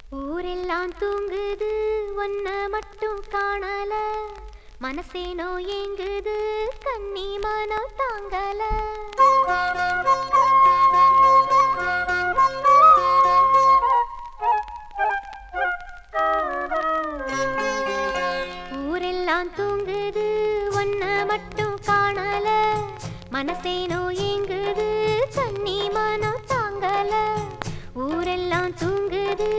ஊரெல்லாம் தூங்குது ஒன்ன மட்டும் காணல மனசேனோ ஏங்குது கண்ணி மனம் தாங்கல ஊரெல்லாம் தூங்குது ஒன்ன மட்டும் காணல மனசேனோ ஏங்குது கண்ணி மனம் தாங்கல ஊரெல்லாம் தூங்குது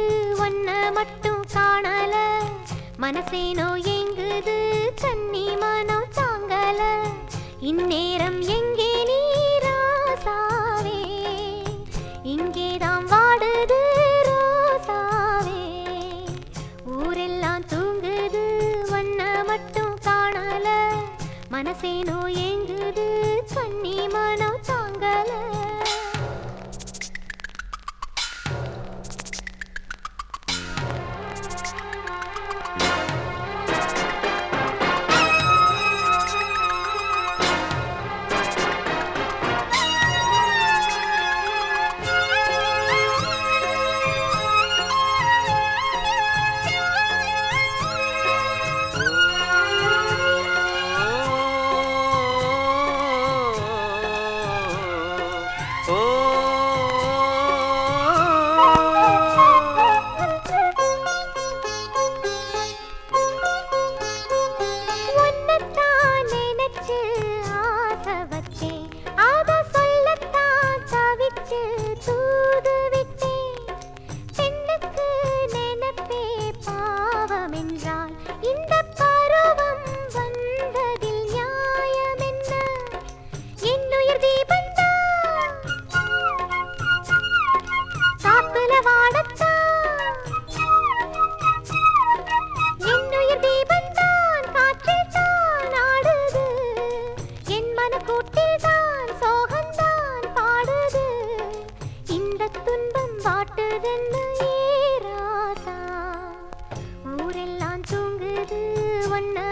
ஒன்ன மட்டும் காணல மனசேனோ ஏங்குது கண்ணி மனம் தாங்கல இந்நேரம் எங்கே நீ ராசாவே இங்கேதான் வாடுது ரோசாவே ஊரெல்லாம் தூங்குது ஒன்ன மட்டும் காணல மனசேனோ ஏங்குது கண்ணி மனம் தாங்கல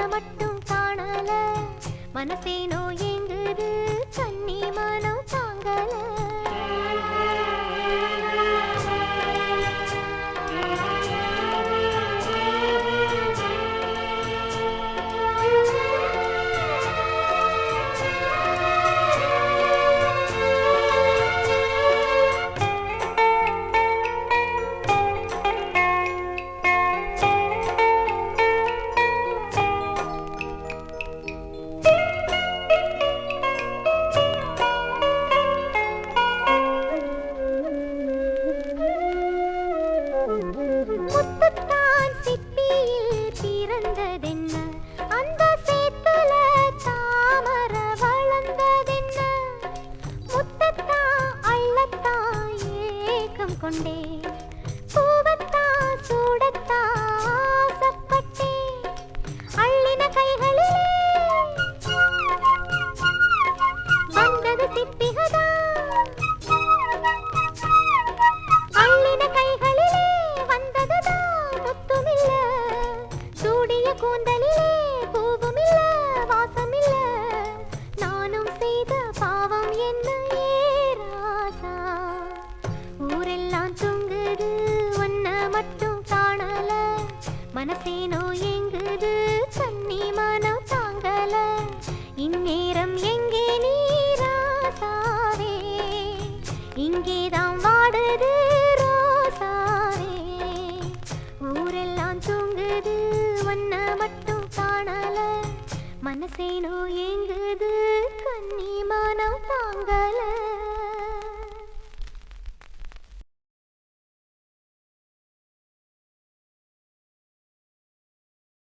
மட்டும் காணல மனசேனோ ஏங்குது கண்ணி மனம் தாங்கல கொண்டே பூவத்தா சூடத்தா ஆசப்பட்டே அள்ளின கைகளிலே வந்தது திப்பிகதா அள்ளின கைகளிலே வந்ததுதா முத்துமில்ல சூடிய கூந்தலிலே பூவுமில்ல வாசமில்ல நானும் செய்த பாவம் என்ன ஏராசா ஊரெல்லாம் தூங்குது ஒன்ன மட்டும் காணல மனசேனோ ஏங்குது கண்ணி மனம் தாங்கல இந்நேரம் எங்கே நீ ராசாவே இங்கேதான் வாடுது ரோசாவே ஊரெல்லாம் தூங்குது ஒன்ன மட்டும் காணல மனசேனோ ஏங்குது